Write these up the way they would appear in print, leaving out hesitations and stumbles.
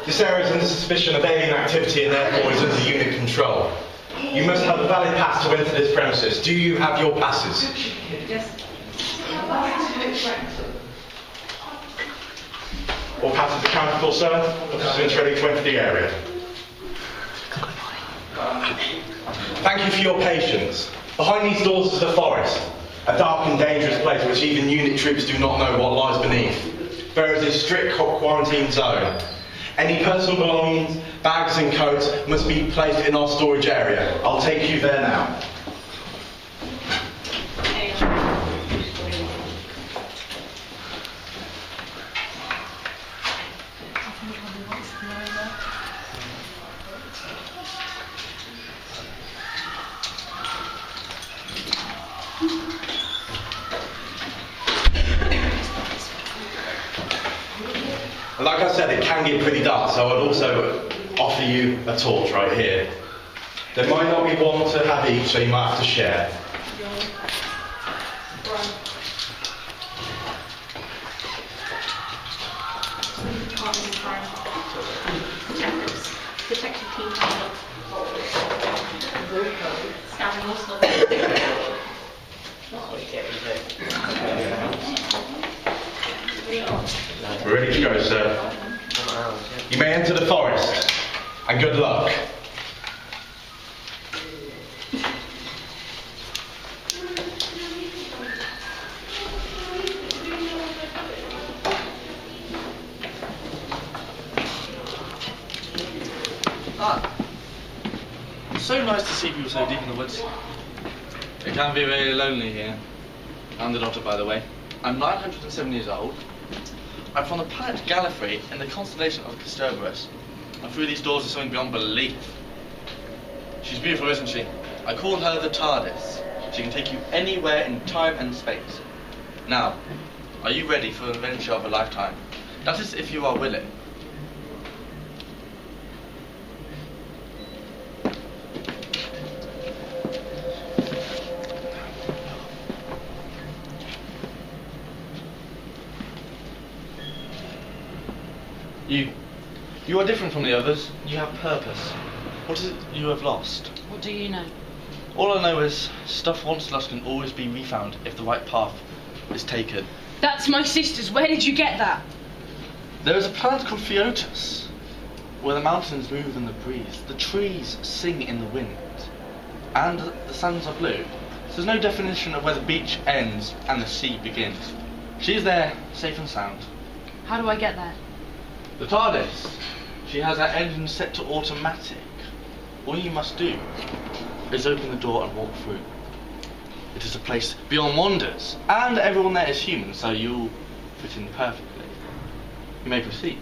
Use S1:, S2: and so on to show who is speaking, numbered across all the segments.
S1: This area is under suspicion of alien activity and therefore is under unit control. You must have a valid pass to enter this premises. Do you have your passes?
S2: Yes.
S1: All passes accounted for, sir. Participants ready to enter the area. Thank you for your patience. Behind these doors is the forest, a dark and dangerous place which even unit troops do not know what lies beneath. There is a strict quarantine zone. Any personal belongings, bags and coats must be placed in our storage area. I'll take you there now. Like I said, it can get pretty dark, so I'd also offer you a torch right here. There might not be one to have each, so you might have to share.
S3: Detective team.
S1: We're ready to go, sir. You may enter the forest, and good luck.
S4: So nice to see people so deep in the woods. It can be very lonely here. I'm the Doctor, by the way. I'm 907 years old. I'm from the planet Gallifrey in the constellation of Cerberus. And through these doors is something beyond belief. She's beautiful, isn't she? I call her the TARDIS. She can take you anywhere in time and space. Now, are you ready for an adventure of a lifetime? That is if you are willing. You are different from the others. You have purpose. What is it you have lost?
S2: What do you know?
S4: All I know is stuff once lost can always be refound if the right path is taken.
S2: That's my sister's. Where did you get that?
S4: There is a planet called Theotis, where the mountains move in the breeze, the trees sing in the wind, and the sands are blue. So there's no definition of where the beach ends and the sea begins. She is there, safe and sound.
S2: How do I get there?
S4: The TARDIS. She has her engine set to automatic. All you must do is open the door and walk through. It is a place beyond wonders, and everyone there is human, so you'll fit in perfectly. You may proceed.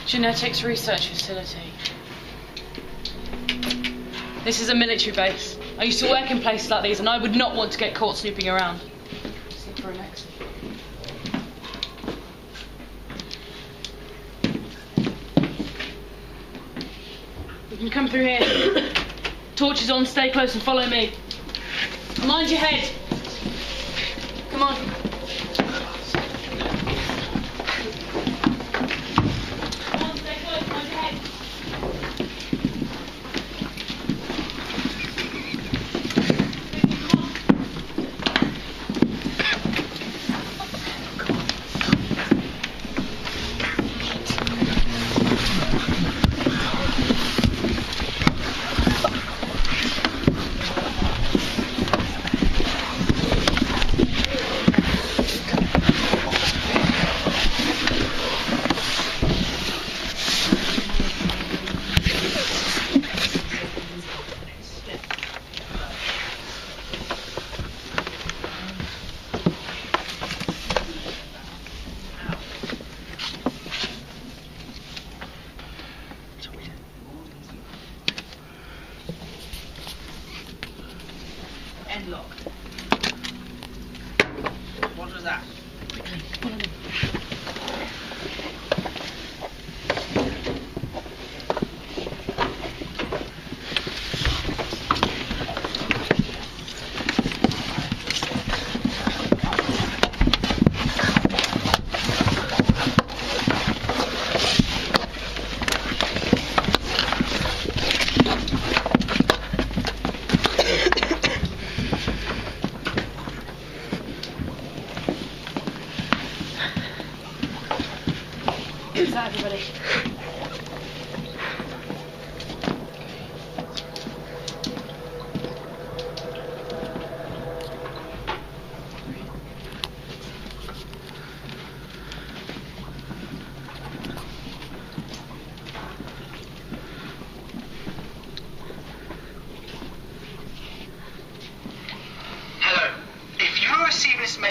S2: Genetics research facility. This is a military base. I used to work in places like these and I would not want to get caught snooping around. Just look for an exit. You can come through here. Torches on, stay close and follow me. Mind your head. Come on.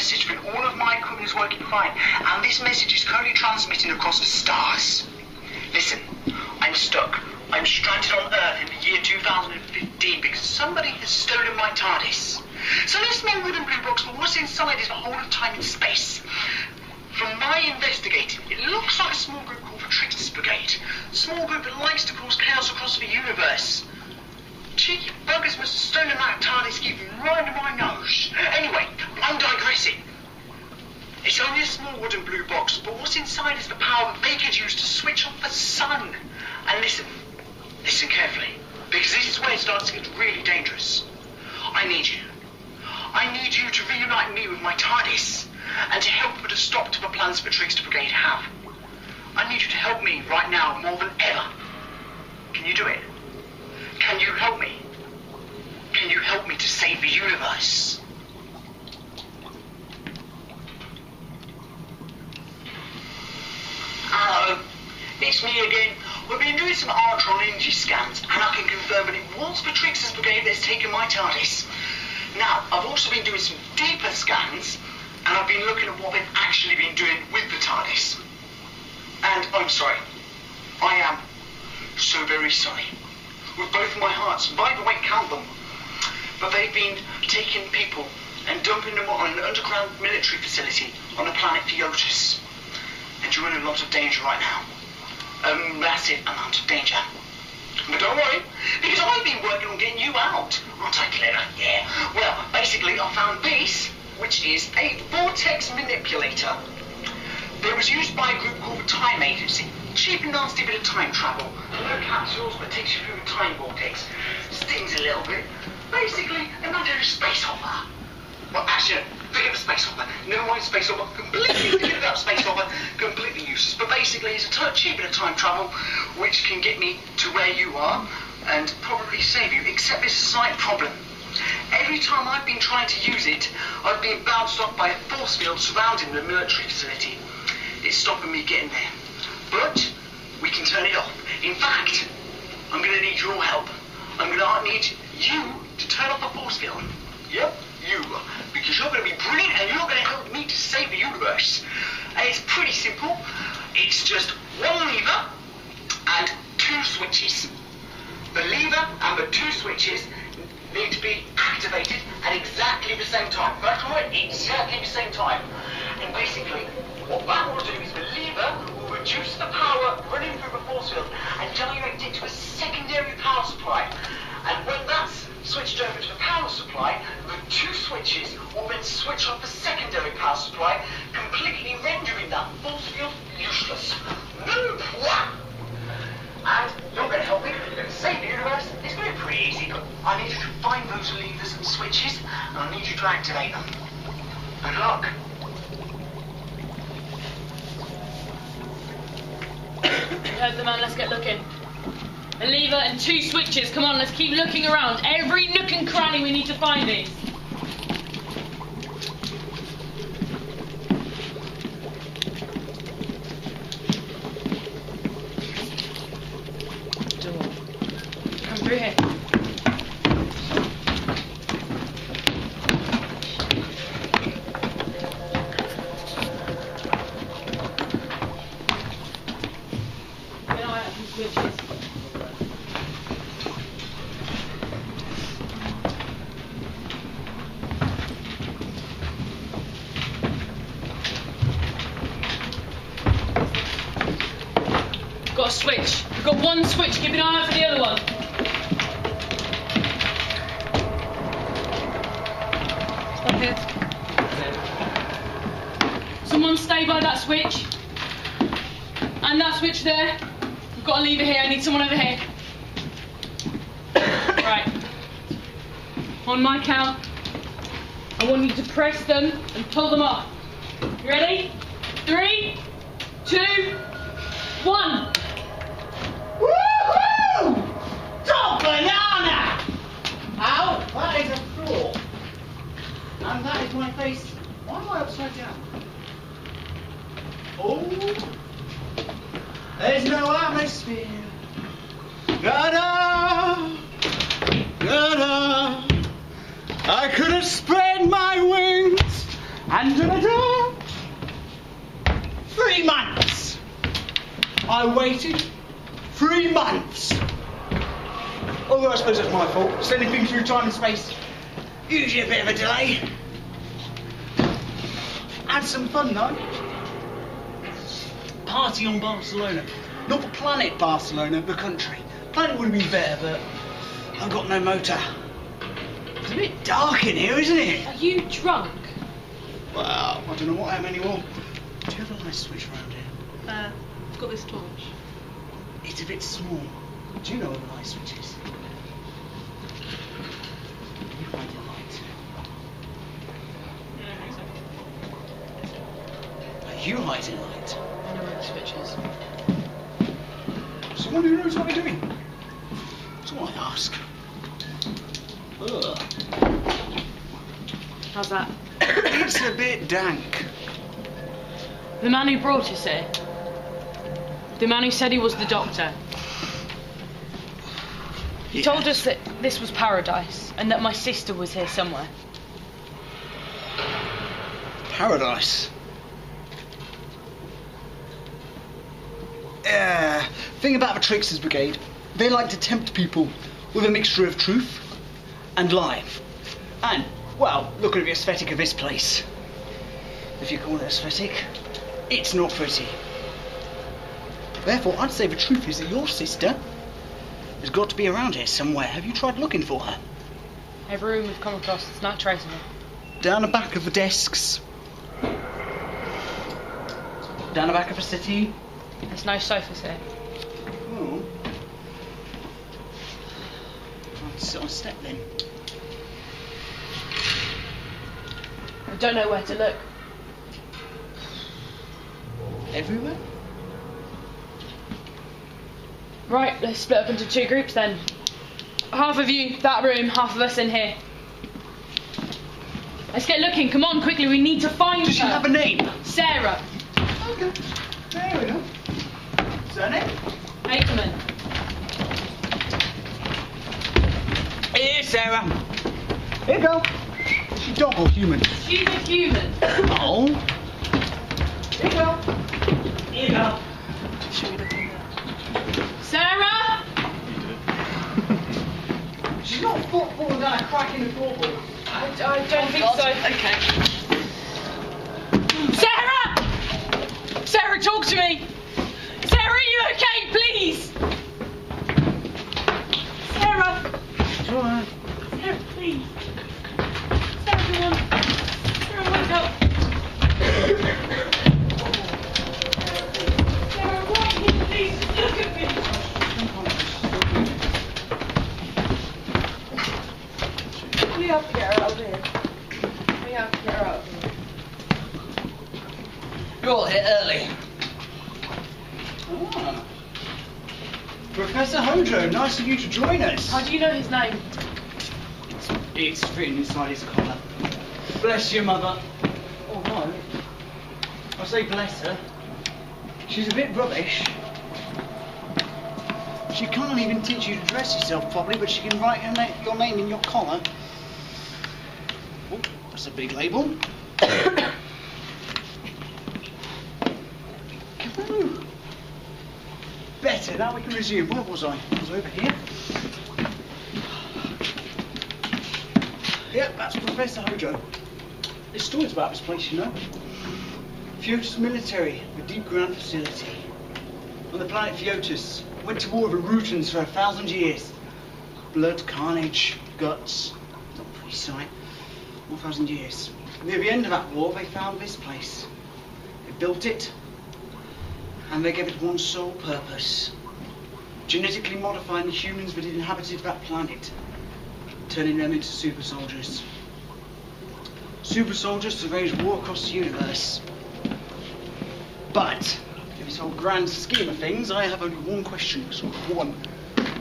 S3: message when all of my equipment is working fine, and this message is currently transmitting across the stars. Listen, I'm stuck. I'm stranded on Earth in the year 2015 because somebody has stolen my TARDIS. So this small wooden blue box, but what's inside is the whole of time and space. From my investigating, it looks like a small group called the Tricksters Brigade. A small group that likes to cause chaos across the universe. Cheeky buggers must have stolen that TARDIS keeping right under my nose. Anyway, I'm digressing. It's only a small wooden blue box, but what's inside is the power that they could use to switch off the sun. And listen carefully, because this is where it starts to get really dangerous. I need you. I need you to reunite me with my TARDIS, and to help put a stop to the plans the Trickster Brigade have. I need you to help me right now more than ever. Can you do it? Can you help me? Can you help me to save the universe? Hello, it's me again. We've been doing some Artron energy scans, and I can confirm that it was the Tricksters Brigade that's taken my TARDIS. Now, I've also been doing some deeper scans, and I've been looking at what they've actually been doing with the TARDIS. And I'm sorry. I am so very sorry. With both of my hearts, by the way, count them. But they've been taking people and dumping them on an underground military facility on the planet Theotis. And you're in a lot of danger right now. A massive amount of danger. But don't worry, because I've been working on getting you out. Aren't I clever? Yeah. Well, basically, I found this, which is a vortex manipulator that was used by a group called the Time Agency. Cheap and nasty bit of time travel. No capsules, but takes you through a time vortex. Stings a little bit. Basically, imagine a space hopper. Well, actually, forget the space hopper. Never mind space hopper. Completely forget about space hopper. Completely useless. But basically, it's a cheap bit of time travel, which can get me to where you are and probably save you. Except there's a slight problem. Every time I've been trying to use it, I've been bounced off by a force field surrounding the military facility. It's stopping me getting there. But we can turn it off. In fact, I'm going to need your help. I'm going to need you to turn off the force field. Yep, you. Because you're going to be brilliant and you're going to help me to save the universe. And it's pretty simple. It's just one lever and two switches. The lever and the two switches need to be activated at exactly the same time. That's right, exactly the same time. And basically, what that will do is the lever will reduce the power running through the force field and direct it to a secondary power supply. And when that's switched over to the power supply, the two switches will then switch off the secondary power supply, completely rendering that force field useless. And you're going to help me. You're going to save the universe. It's going to be pretty easy, but I need you to find those levers and switches, and I need you to activate them. Good luck.
S2: You heard the man, let's get looking. A lever and two switches. Come on, let's keep looking around. Every nook and cranny we need to find these. Door. Come through here. Got a switch. We've got one switch. Keep an eye out for the other one. Stop here. Someone stay by that switch. And that switch there. We've got a lever here. I need someone over here. Right. On my count, I want you to press them and pull them off. You ready? 3, 2, 1.
S3: Woohoo! Top banana! Ow, that is a floor. And that is my face. Why am I upside down? Oh, there's no atmosphere. Da-da, da-da. I could have spread my wings
S5: And ta-da! 3 months! I waited 3 months! Although I suppose that's my fault, sending things through time and space. Usually a bit of a delay. Had some fun though. Party on Barcelona. Not the planet Barcelona, the country. Planet would have been better, but I've got no motor. It's a bit dark in here, isn't it?
S2: Are you drunk?
S5: Well, I don't know what I am anymore. Do you have a light switch around here?
S2: I've got this torch.
S5: It's a bit small. Do you know where the light switch is? You hide your light. Are you hiding light?
S2: I know where the switch is.
S5: Someone who knows what they're doing. That's all I ask. Ugh.
S2: How's that?
S5: It's a bit dank.
S2: The man who brought us here. The man who said he was the doctor. He told us that this was paradise and that my sister was here somewhere.
S5: Paradise. Thing about the Tricksters Brigade, they like to tempt people with a mixture of truth and lie. And, well, look at the aesthetic of this place. If you call it aesthetic, it's not pretty. Therefore, I'd say the truth is that your sister has got to be around here somewhere. Have you tried looking for her?
S2: Every room we've come across, there's no trace of her.
S5: Down the back of the desks. Down the back of the city.
S2: There's no sofas here.
S5: Oh. I'll sit on a step then.
S2: I don't know where to look.
S5: Everywhere?
S2: Right, let's split up into 2 groups then. Half of you, that room, half of us in here. Let's get looking, come on, quickly, we need to find her.
S5: Does she have a name?
S2: Sarah.
S5: Okay, there we go. Surname?
S2: Akerman.
S5: Here, Sarah. Here you go. Is she dog or human?
S2: She's a human.
S5: Oh. Here you go. Here you go.
S2: Sarah!
S5: She's not falling down a crack in the floorboard.
S2: I don't think so.
S5: Okay.
S2: Sarah! Sarah, talk to me! Sarah, are you okay, please? Sarah!
S5: Alright.
S2: Sarah, please. Sarah, come on. Sarah, wake up. Sarah, why can't you please look at me? We have to get her out of here. We have to get her out of here.
S5: You're all here early. Ah. Professor Hojo, nice of you to join us.
S2: How do you know his name?
S5: It's written inside his collar. Bless your mother. Oh no. I say bless her. She's a bit rubbish. She can't even teach you to dress yourself properly, but she can write your name in your collar. Oh, that's a big label. Ooh. Better, now we can resume. Where was I? I was over here. Yep, that's Professor Hojo. There's stories about this place, you know. Fiotus military, the Deepground facility. On the planet Fiotus, went to war with the Rootans for 1,000 years. Blood, carnage, guts. Not a pretty sight. 1,000 years. Near the end of that war, they found this place. They built it, and they gave it one sole purpose. Genetically modifying the humans that inhabited that planet. Turning them into super soldiers. Super soldiers to wage war across the universe. But, in this whole grand scheme of things, I have only one question. Sort of one.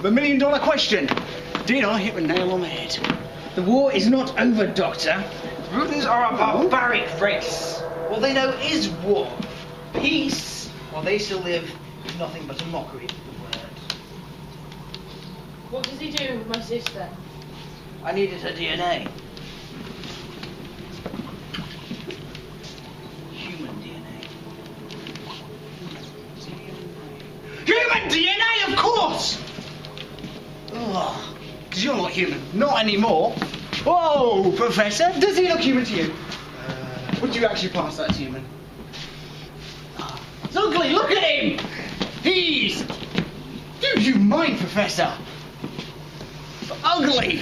S5: The $1 million question. Did I hit the nail on the head?
S6: The war is not over, Doctor. The Rootans are a barbaric race. All they know is war. Peace, while they still live, is nothing but a mockery of the word.
S2: What does he do with my sister?
S6: I needed her DNA.
S5: Because you're not human. Not anymore. Whoa, Professor. Does he look human to you? Would you actually pass that as human? It's ugly. Look at him. He's... Do you mind, Professor? Ugly.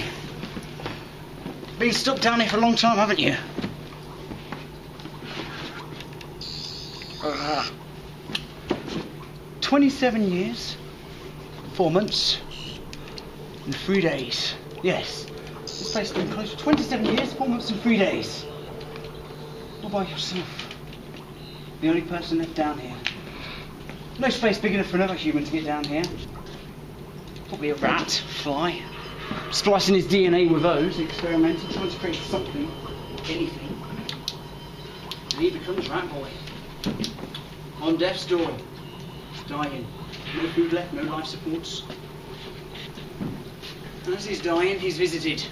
S5: Been stuck down here for a long time, haven't you? 27 years, 4 months, and 3 days. Yes, this place has been closed for 27 years, 4 months, and 3 days. All by yourself. The only person left down here. No space big enough for another human to get down here. Probably a rat, fly. Splicing his DNA with those, experimenting, trying to create something, anything. And he becomes Rat Boy. On death's door, dying. No food left, no life supports. And as he's dying, he's visited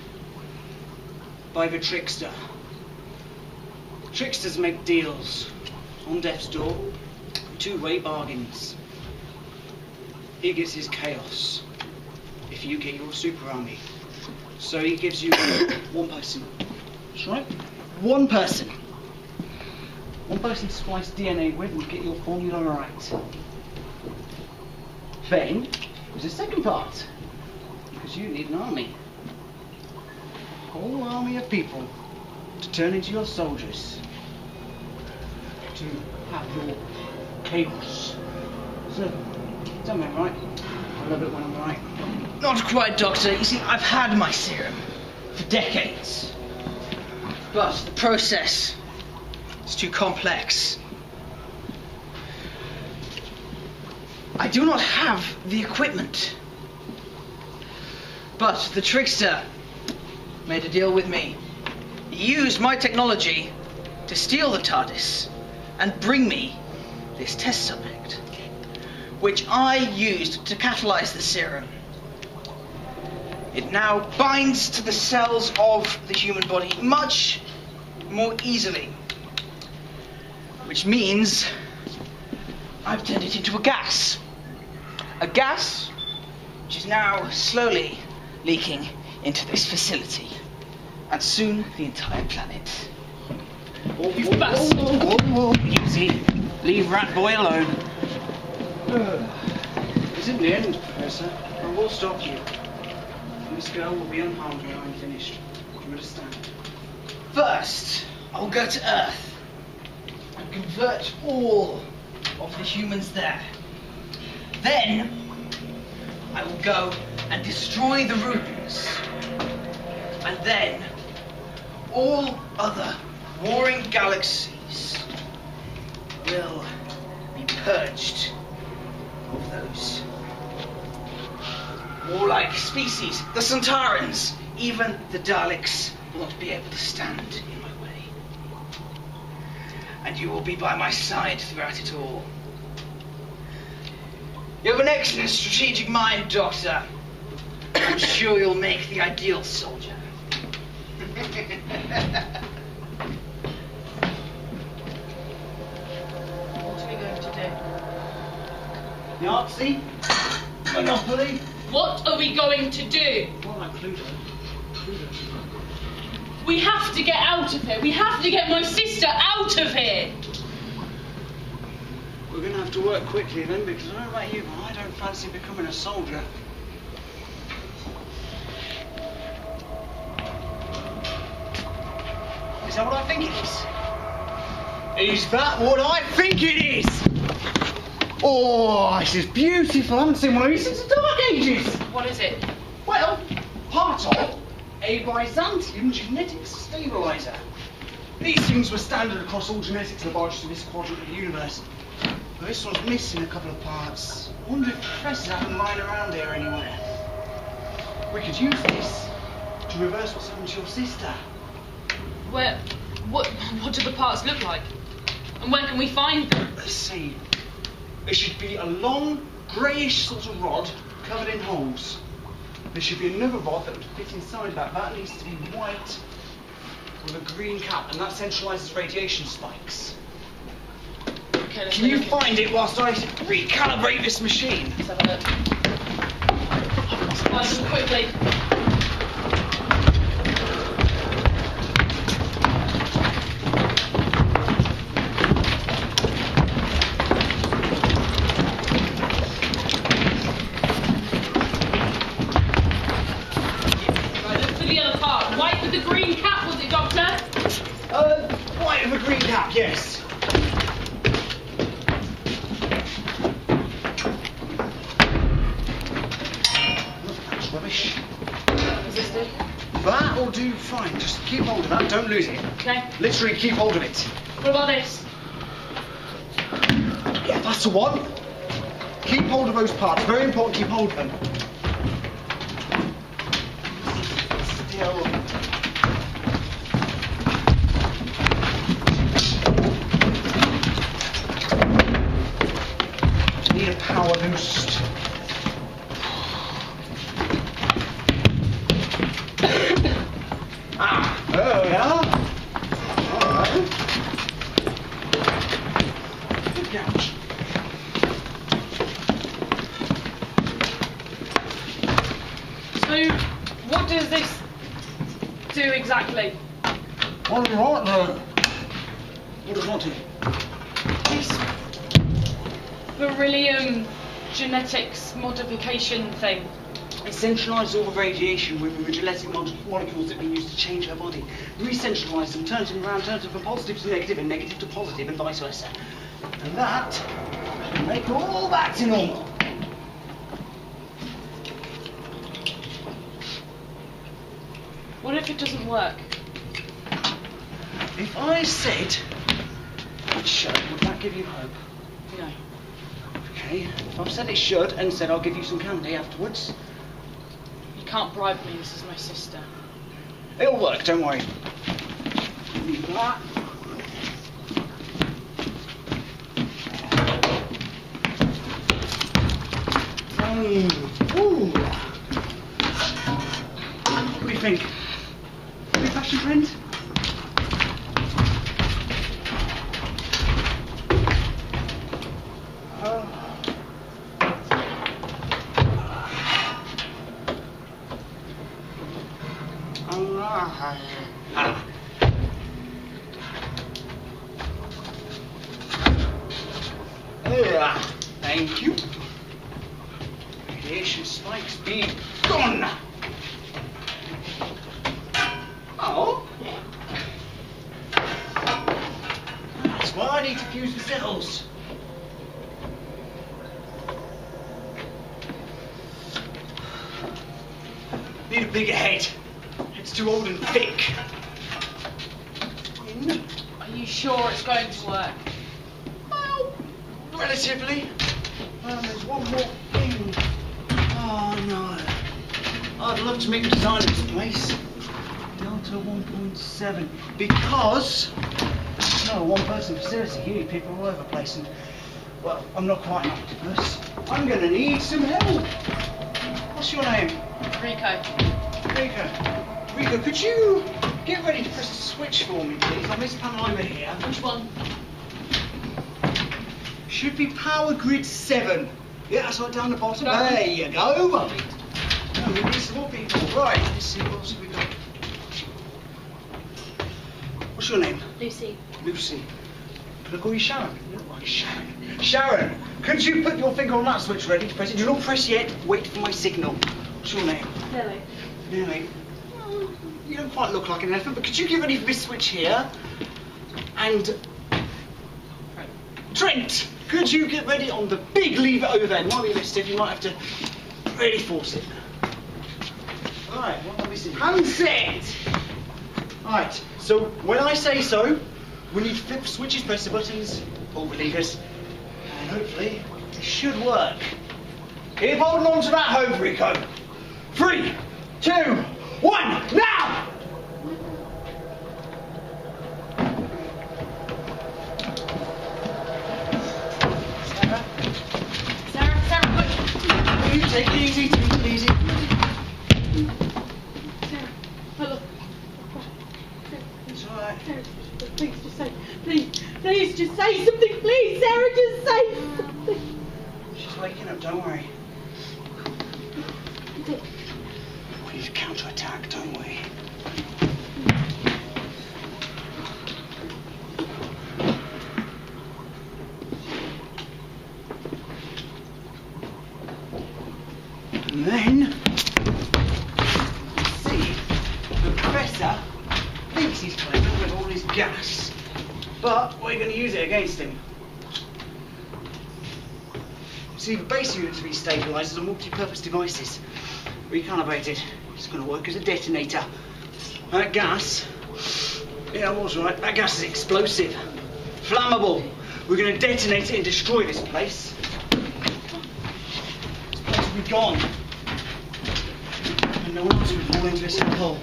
S5: by the trickster. Tricksters make deals on death's door, two-way bargains. He gets his chaos if you get your super army. So he gives you one person. That's right. One person. One person to splice DNA with and get your formula right. Then, there's a second part. Because you need an army. A whole army of people to turn into your soldiers. To have your chaos. So, tell me I'm right. I love it when I'm right.
S6: Not quite, Doctor. You see, I've had my serum for decades. But the process is too complex. I do not have the equipment. But the trickster made a deal with me. He used my technology to steal the TARDIS and bring me this test subject, which I used to catalyze the serum. It now binds to the cells of the human body much more easily, which means I've turned it into a gas. A gas which is now slowly leaking into this facility, and soon the entire planet.
S2: You bastard!
S5: Whoa, easy. Leave Rat Boy alone. This isn't the end, Professor. I will stop you. This girl will be unharmed when I'm finished. You understand?
S6: First, I'll go to Earth and convert all of the humans there. Then, I will go and destroy the ruins. And then, all other warring galaxies will be purged of those warlike species. The Centaurans, even the Daleks, will not be able to stand in my way. And you will be by my side throughout it all. You have an excellent strategic mind, Doctor. I'm sure you'll make the ideal soldier.
S2: What are we going to do?
S5: Yahtzee? Monopoly?
S2: What are we going to do?
S5: More like Cluedo.
S2: We have to get out of here. We have to get my sister out of here.
S5: We're going to have to work quickly then, because I don't know about you, but I don't fancy becoming a soldier. Is that what I think it is? Is that what I think it is? Oh, this is beautiful. I haven't seen one of these since the Dark Ages.
S2: What is it?
S5: Well, part of a Byzantium genetic stabilizer. These things were standard across all genetics laboratories in this quadrant of the universe. But this one's missing a couple of parts. I wonder if professors have them lying around here anywhere. We could use this to reverse what's happened to your sister.
S2: Where? What do the parts look like? And where can we find them?
S5: Let's see. There should be a long, greyish sort of rod covered in holes. There should be another rod that would fit inside that. That needs to be white with a green cap, and that centralises radiation spikes.
S2: Okay, let's
S5: Can you
S2: take a look.
S5: find it whilst I recalibrate this machine?
S2: Let's have a look. Find them quickly. Right, look for the other part. White with the green cap, was it, Doctor?
S5: White with a green cap, yes. That's rubbish.
S2: Does this do?
S5: That'll do fine. Just keep hold of that. Don't lose it.
S2: Okay.
S5: Literally keep hold of it.
S2: What about this?
S5: Yeah, that's the one. Keep hold of those parts. Very important. Keep hold of them. Still. Need a power boost. There we are. All right. Good catch.
S2: So, what does this do exactly?
S5: What do you want there? What does what do?
S2: This beryllium genetics modification thing.
S5: It centralises all the radiation with the genetic molecules that we use to change her body. Re-centralise them, turns them around, turns them from positive to negative and negative to positive and vice versa. And that will make all back to normal.
S2: What if it doesn't work?
S5: If I said it should, would that give you hope?
S2: No.
S5: Okay, if I've said it should and said I'll give you some candy afterwards,
S2: You can't bribe me, this is my sister.
S5: it'll work, don't worry. Leave that. Ooh. What do you think? New fashion trend? Thank you. Radiation spikes be gone. Oh. That's why I need to fuse the cells. Need a bigger head. It's too old and thick.
S2: Are you sure it's going to work?
S5: Well, relatively. There's one more thing. Oh no. I'd love to meet the designer of this place. Delta 1.7. Because it's not a one-person facility. You need people all over the place. And, well, I'm not quite an octopus. I'm going to need some help. What's your name?
S2: Rico.
S5: Rico, could you get ready to press the switch for me, please, on this panel over here?
S2: Which one?
S5: Should be power grid 7. Yeah, that's right down the bottom.
S2: Got it.
S5: There you go. No, we need some more people. Right, let's see what else have we got. What's your name?
S2: Lucy.
S5: Lucy. Can I call you Sharon? You look like Sharon. Sharon, could you put your finger on that switch ready to press it? Do not press yet. Wait for my signal. What's your name?
S2: Lily.
S5: Lily. You don't quite look like an elephant, but could you get ready for this switch here? And Trent, could you get ready on the big lever over there? It might be a bit stiff, you might have to really force it. Right, what are we seeing? And set! Right, so when I say so, we need to flip the switches, press the buttons, pull the levers, and hopefully it should work. Keep holding on to that home, Rico. 3, 2, 1, now!
S2: Sarah, look.
S5: You take it easy, take it easy.
S2: Sarah, look.
S5: It's alright.
S2: Sarah, please just say, please just say something, please, Sarah, just say something.
S5: She's waking up, don't worry. to attack, don't we? And then, see, the professor thinks he's clever with all his gas, but we're going to use it against him. See, the base units have been stabilised on multi-purpose devices. Recalibrated. It's going to work as a detonator. That gas, yeah, I was right, that gas is explosive. Flammable. We're going to detonate it and destroy this place. This place will be gone. And no one else will fall into this hole.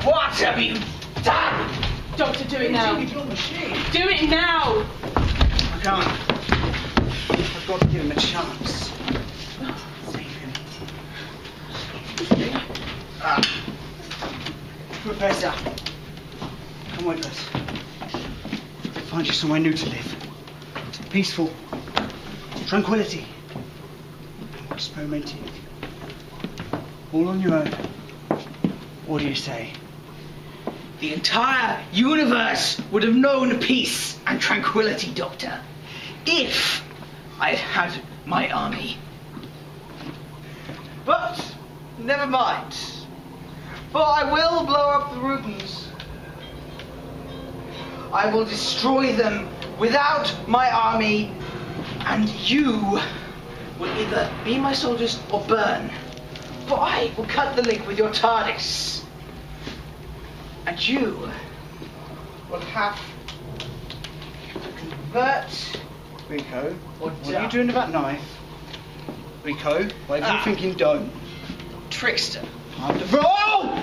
S5: What have you done?
S2: Doctor, do it now.
S5: It's your machine.
S2: Do it now!
S5: I can't. I've got to give him a chance. Save him. Professor, come with us. Find you somewhere new to live. Peaceful. Tranquility. Experimenting. All on your own. What do you say?
S6: The entire universe would have known peace and tranquility, Doctor, if I had had my army. But never mind, for I will blow up the Rutens. I will destroy them without my army, and you will either be my soldiers or burn, for I will cut the link with your TARDIS. And you will have to convert.
S5: Rico,
S6: Or
S5: what are you doing with that knife? Rico, whatever you're thinking, don't.
S6: Trickster.
S5: Roll!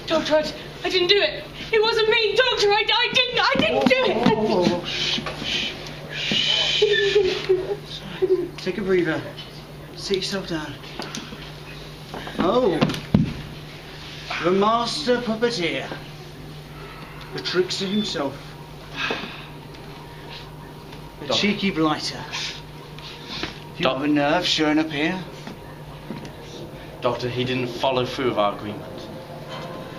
S2: Doctor, I didn't do it. It wasn't me, Doctor. I didn't do it.
S5: Whoa. Shh. Take a breather. Sit yourself down. Oh, the master puppeteer, the trickster himself, the cheeky blighter. You have a nerve showing up here.
S4: Doctor, he didn't follow through with our agreement.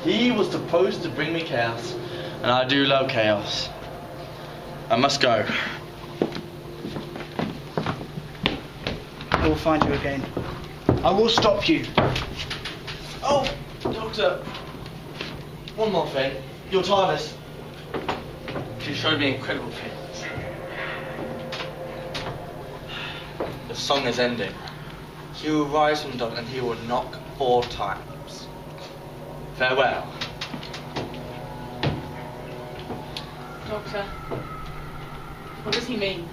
S4: He was supposed to bring me chaos, and I do love chaos. I must go.
S5: I will find you again. I will stop you.
S4: Oh, Doctor. One more thing. Your TARDIS. She showed me incredible things. The song is ending. He will rise from dawn and he will knock 4 times. Farewell.
S2: Doctor, what does he mean?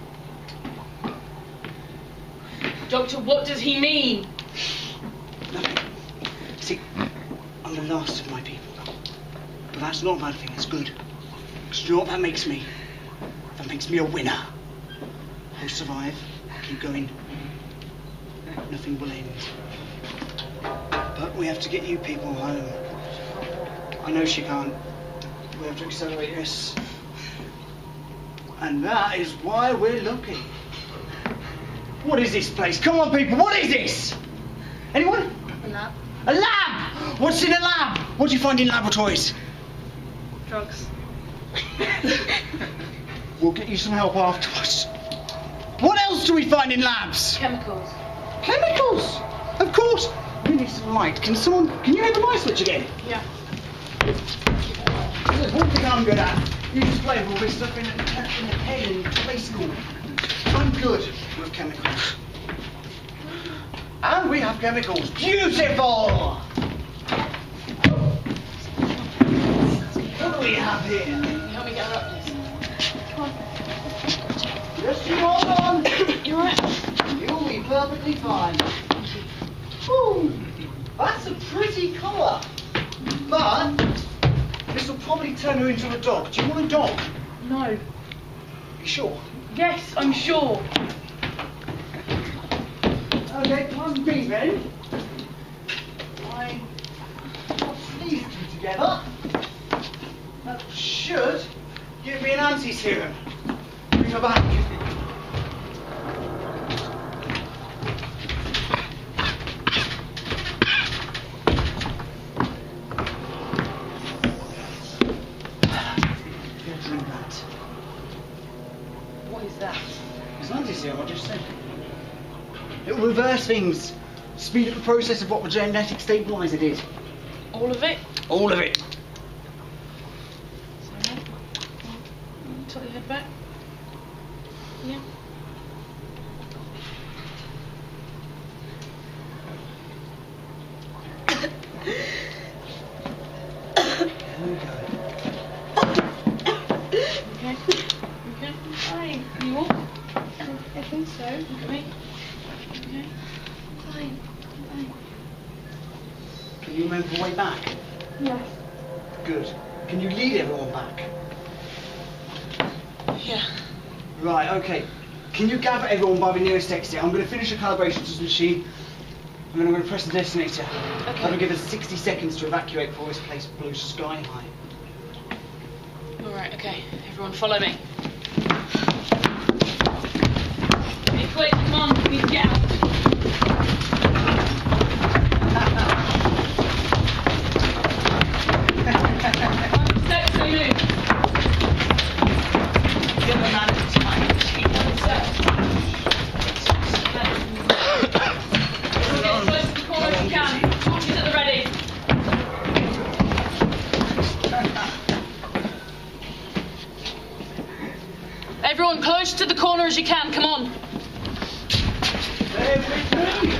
S2: Doctor, what does he mean?
S5: Nothing. See, I'm the last of my people. But that's not a bad thing, it's good. Because you know what that makes me? That makes me a winner. I'll survive, keep going. Nothing will end. But we have to get you people home. I know she can't. We have to accelerate this. And that is why we're looking. What is this place? Come on, people, what is this? Anyone?
S2: A lab.
S5: A lab! What's in a lab? What do you find in laboratories?
S2: Drugs.
S5: We'll get you some help afterwards. What else do we find in labs?
S2: Chemicals.
S5: Chemicals! Of course! We need some light. Can you hit the light switch again?
S2: Yeah.
S5: There's one thing I'm good at. You just play with all this stuff in the head in play school. I'm good with chemicals. And we have chemicals. Beautiful! What do we have here?
S2: Can you help me get her up, please? Come on.
S5: Just you hold on.
S2: You alright?
S5: You'll be perfectly fine. Ooh, that's a pretty colour. But this will probably turn her into a dog. Do you want a dog?
S2: No.
S5: You sure?
S2: Yes, I'm sure.
S5: Okay, come on, me then. I got these two together. That anti-serum. Bring her back. Drink that.
S2: What is that?
S5: It's anti-serum, I just said. It will reverse things. Speed up the process of what the genetic stabilizer did.
S2: All of it?
S5: All of it.
S2: Sorry. Tilt your head back. Yeah.
S5: There we go.
S2: Okay. Okay. Fine. Can you walk?
S7: I think so.
S2: Look at me. Okay.
S7: Fine. Fine.
S5: Can you remember the way back?
S7: Yes.
S5: Good. Can you lead everyone back?
S2: Yeah.
S5: Right, okay. Can you gather everyone by the nearest exit? I'm going to finish the calibration to the machine, and then I'm going to press the detonator.
S2: Okay.
S5: That'll give us 60 seconds to evacuate before this place blows sky high.
S2: Alright, okay. Everyone follow me. Be quick, come on, we need to get out. Step, so move.
S5: Give the man his time.
S2: Get as close to the corner as you can. Torches at the ready. Everyone, close to the corner as you can. Come on.
S5: There with me.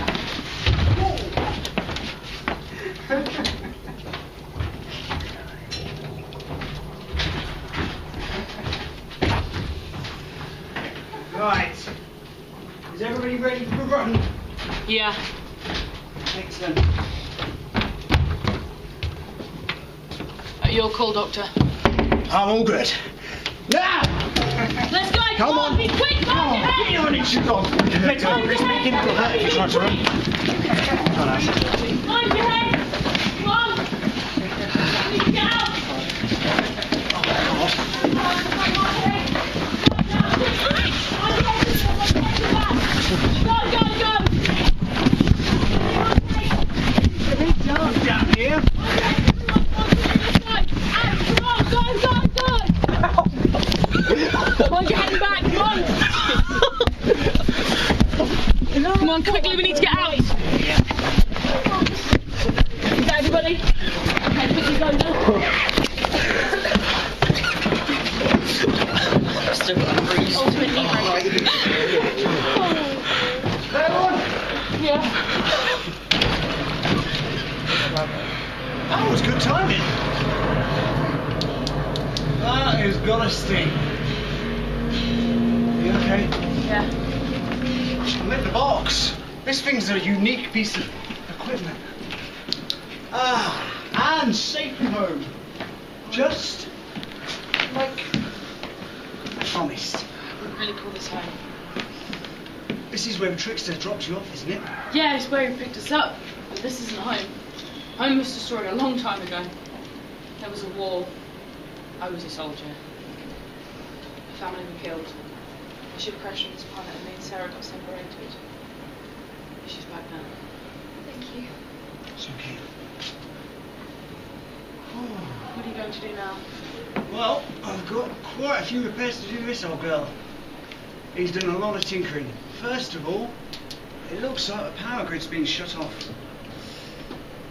S5: Right. Is everybody ready for the run?
S2: Yeah.
S5: Excellent.
S2: At your call, Doctor.
S5: I'm all good. Now!
S2: Let's go.
S5: Come on.
S2: Be quick.
S5: Come on, get your running shoes on. Let's go. Let's make him feel hurt if he tries to run. Come on, Ash.
S2: Mind your head. Come on. We need to get out.
S5: Down here.
S2: Mind your head back, come on! Come on, quickly, we need to get out! Is that everybody? Okay, quickly go now.
S6: Still got a bruise.
S2: Ultimately,
S5: Everyone.
S2: yeah.
S5: That was good timing. That has got a sting. You okay?
S2: Yeah.
S5: I'm in the box. This thing's a unique piece of equipment. And safely home. Just like I promised.
S2: Really call this home.
S5: This is where the trickster dropped you off, isn't it?
S2: Yeah, it's where he picked us up. But this isn't home. Home was destroyed a long time ago. There was a war. I was a soldier. My family were killed. The ship crashed on this planet and me and Sarah got separated. She's back now.
S7: Thank you.
S5: It's okay.
S2: What are you going to do now?
S5: Well, I've got quite a few repairs to do to this old girl. He's done a lot of tinkering. First of all, it looks like the power grid's been shut off.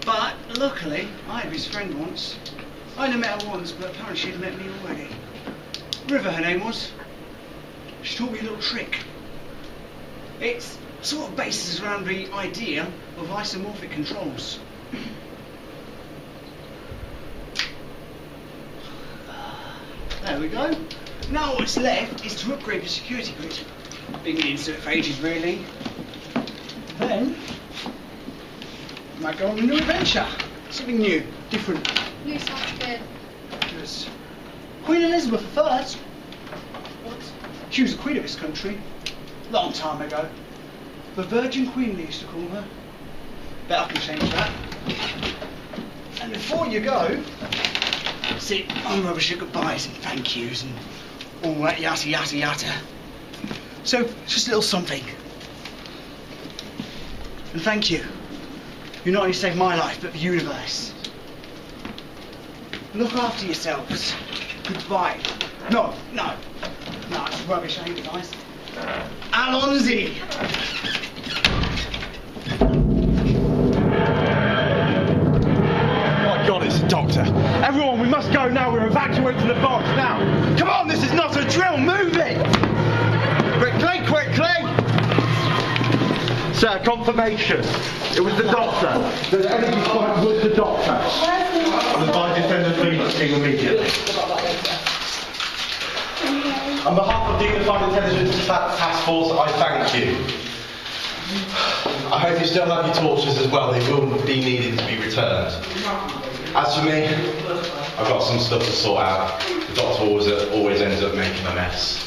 S5: But luckily, I had his friend once. I only met her once, but apparently she'd met me already. River, her name was. She taught me a little trick. It's sort of bases around the idea of isomorphic controls. There we go. Now what's left is to upgrade the security grid. Been getting into it for ages, really. Then, I might go on a new adventure. Something new, different.
S7: New sounds good.
S5: Because Queen Elizabeth I. What? She was the queen of this country. Long time ago. The Virgin Queen, they used to call her. Bet I can change that. And before you go, see, I'm rubbish at goodbyes and thank yous and All that yada yada yada. So, just a little something. And thank you. You not only saved my life, but the universe. Look after yourselves. Goodbye. No, it's rubbish, I ain't nice. Alonzi!
S1: My God, it's the Doctor. Everyone, we must go now. We're evacuating the forest now. Come on, this is not a drill. Move it! Quickly, quickly! Sir, confirmation. It was the Doctor. The energy spike was the Doctor. I'm advising send the police team immediately. On behalf of the Unified Intelligence Task Force, I thank you. I hope you still have your torches as well. They will be needed to be returned. As for me, I've got some stuff to sort out. The Doctor always ends up making a mess.